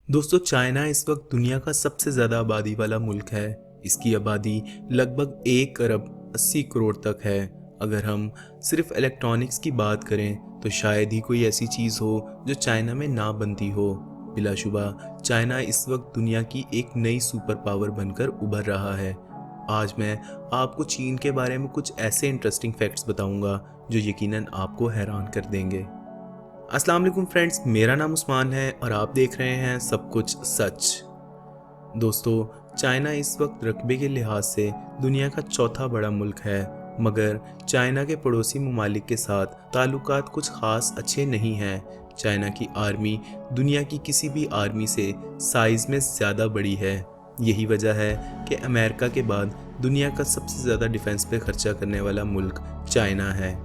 दोस्तों, चाइना इस वक्त दुनिया का सबसे ज़्यादा आबादी वाला मुल्क है। इसकी आबादी लगभग 1 अरब 80 करोड़ तक है। अगर हम सिर्फ इलेक्ट्रॉनिक्स की बात करें तो शायद ही कोई ऐसी चीज़ हो जो चाइना में ना बनती हो। बिलाशुबा चाइना इस वक्त दुनिया की एक नई सुपर पावर बनकर उभर रहा है। आज मैं आपको चीन के बारे में कुछ ऐसे इंटरेस्टिंग फैक्ट्स बताऊंगा जो यकीनन आपको हैरान कर देंगे। अस्सलाम वालेकुम फ्रेंड्स, मेरा नाम उस्मान है और आप देख रहे हैं सब कुछ सच। दोस्तों, चाइना इस वक्त रकबे के लिहाज से दुनिया का चौथा बड़ा मुल्क है, मगर चाइना के पड़ोसी ममालिक के साथ ताल्लुकात कुछ ख़ास अच्छे नहीं हैं। चाइना की आर्मी दुनिया की किसी भी आर्मी से साइज़ में ज़्यादा बड़ी है। यही वजह है कि अमेरिका के बाद दुनिया का सबसे ज़्यादा डिफेंस पे खर्चा करने वाला मुल्क चाइना है।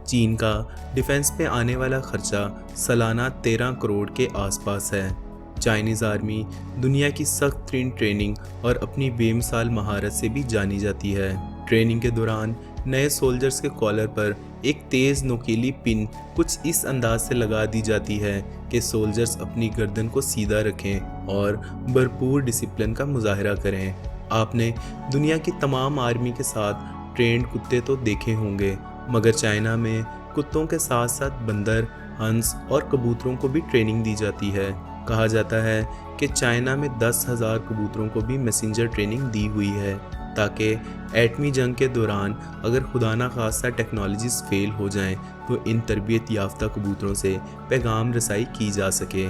चीन का डिफेंस पे आने वाला खर्चा सालाना 13 करोड़ के आसपास है। चाइनीज़ आर्मी दुनिया की सख्त तरीन ट्रेनिंग और अपनी बेमिसाल महारत से भी जानी जाती है। ट्रेनिंग के दौरान नए सोल्जर्स के कॉलर पर एक तेज़ नोकीली पिन कुछ इस अंदाज से लगा दी जाती है कि सोल्जर्स अपनी गर्दन को सीधा रखें और भरपूर डिसिप्लिन का मुजाहरा करें। आपने दुनिया की तमाम आर्मी के साथ ट्रेंड कुत्ते तो देखे होंगे, मगर चाइना में कुत्तों के साथ साथ बंदर, हंस और कबूतरों को भी ट्रेनिंग दी जाती है। कहा जाता है कि चाइना में 10,000 कबूतरों को भी मैसेंजर ट्रेनिंग दी हुई है, ताकि एटमी जंग के दौरान अगर खुदा न खास्ता टेक्नोलॉजीज फेल हो जाएं तो इन तरबियत याफ्ता कबूतरों से पैगाम रसाई की जा सके।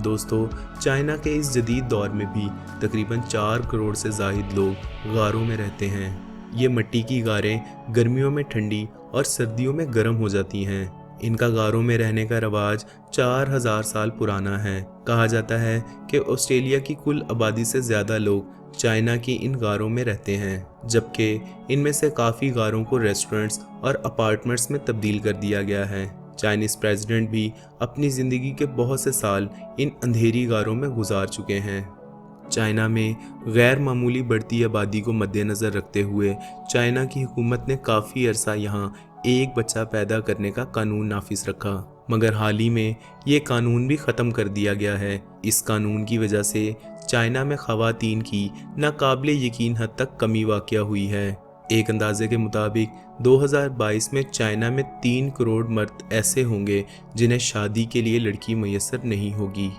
दोस्तों, चाइना के इस जदीद दौर में भी तकरीबन 4 करोड़ से ज़ाहिद लोग गारों में रहते हैं। ये मिट्टी की गारें गर्मियों में ठंडी और सर्दियों में गर्म हो जाती हैं। इनका गारों में रहने का रवाज 4000 साल पुराना है। कहा जाता है कि ऑस्ट्रेलिया की कुल आबादी से ज़्यादा लोग चाइना की इन गारों में रहते हैं, जबकि इनमें से काफ़ी गारों को रेस्टोरेंट्स और अपार्टमेंट्स में तब्दील कर दिया गया है। चाइनीज़ प्रेसिडेंट भी अपनी ज़िंदगी के बहुत से साल इन अंधेरी गारों में गुजार चुके हैं। चाइना में गैर मामूली बढ़ती आबादी को मद्देनज़र रखते हुए चाइना की हुकूमत ने काफ़ी अरसा यहाँ एक बच्चा पैदा करने का कानून नाफिज रखा, मगर हाल ही में ये कानून भी ख़त्म कर दिया गया है। इस कानून की वजह से चाइना में ख़वातीन की नाकाबिले यकीन हद तक कमी वाक़या हुई है। एक अंदाजे के मुताबिक 2022 में चाइना में 3 करोड़ मर्द ऐसे होंगे जिन्हें शादी के लिए लड़की मैसर नहीं होगी।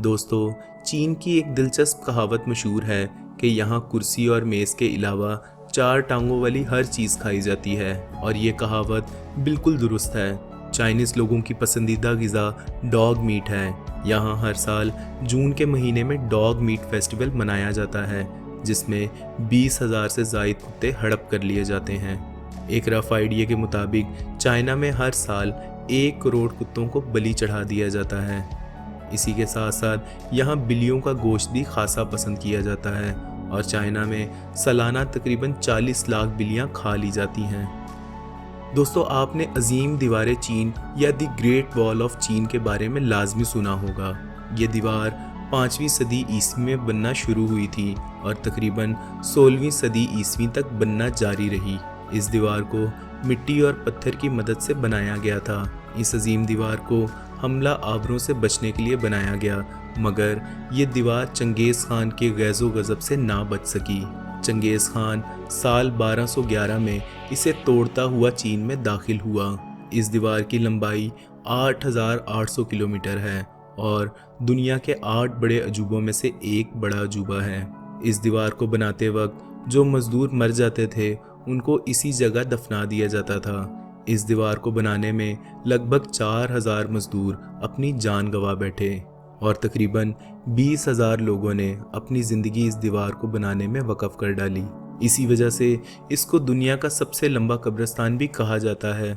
दोस्तों, चीन की एक दिलचस्प कहावत मशहूर है कि यहाँ कुर्सी और मेज़ के अलावा 4 टांगों वाली हर चीज़ खाई जाती है, और ये कहावत बिल्कुल दुरुस्त है। चाइनीज़ लोगों की पसंदीदा ग़िज़ा डॉग मीट है। यहाँ हर साल जून के महीने में डॉग मीट फेस्टिवल मनाया जाता है, जिसमें 20,000 से ज़ायद कुत्ते हड़प कर लिए जाते हैं। एक रफ आइडिया के मुताबिक चाइना में हर साल 1 करोड़ कुत्तों को बलि चढ़ा दिया जाता है। इसी के साथ साथ यहाँ बिल्लियों का गोश्त भी खासा पसंद किया जाता है, और चाइना में सालाना तकरीबन 40 लाख बिल्लियाँ खा ली जाती हैं। दोस्तों, आपने अजीम दीवार चीन या द ग्रेट वॉल ऑफ चीन के बारे में लाजमी सुना होगा। ये दीवार 5वीं सदी ईस्वी में बनना शुरू हुई थी और तकरीबन 16वीं सदी ईस्वी तक बनना जारी रही। इस दीवार को मिट्टी और पत्थर की मदद से बनाया गया था। इस अजीम दीवार को हमला आवरों से बचने के लिए बनाया गया, मगर ये दीवार चंगेज़ खान के गैज़ो गज़ब से ना बच सकी। चंगेज़ खान साल 1211 में इसे तोड़ता हुआ चीन में दाखिल हुआ। इस दीवार की लंबाई 8800 किलोमीटर है और दुनिया के 8 बड़े अजूबों में से एक बड़ा अजूबा है। इस दीवार को बनाते वक्त जो मज़दूर मर जाते थे उनको इसी जगह दफना दिया जाता था। इस दीवार को बनाने में लगभग 4000 मजदूर अपनी जान गंवा बैठे और तकरीबन 20,000 लोगों ने अपनी ज़िंदगी इस दीवार को बनाने में वक़्फ़ कर डाली। इसी वजह से इसको दुनिया का सबसे लंबा कब्रिस्तान भी कहा जाता है।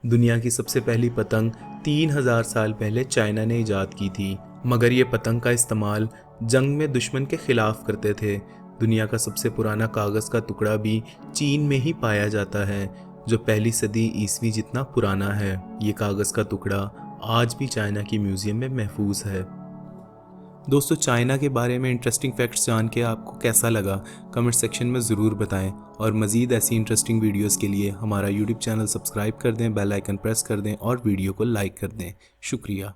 दुनिया की सबसे पहली पतंग 3000 साल पहले चाइना ने ईजाद की थी, मगर ये पतंग का इस्तेमाल जंग में दुश्मन के ख़िलाफ़ करते थे। दुनिया का सबसे पुराना कागज़ का टुकड़ा भी चीन में ही पाया जाता है, जो पहली सदी ईस्वी जितना पुराना है। ये कागज़ का टुकड़ा आज भी चाइना की म्यूज़ियम में महफूज है। दोस्तों, चाइना के बारे में इंटरेस्टिंग फैक्ट्स जान के आपको कैसा लगा कमेंट सेक्शन में ज़रूर बताएं, और मज़ीद ऐसी इंटरेस्टिंग वीडियोस के लिए हमारा यूट्यूब चैनल सब्सक्राइब कर दें, बेल आइकन प्रेस कर दें और वीडियो को लाइक कर दें। शुक्रिया।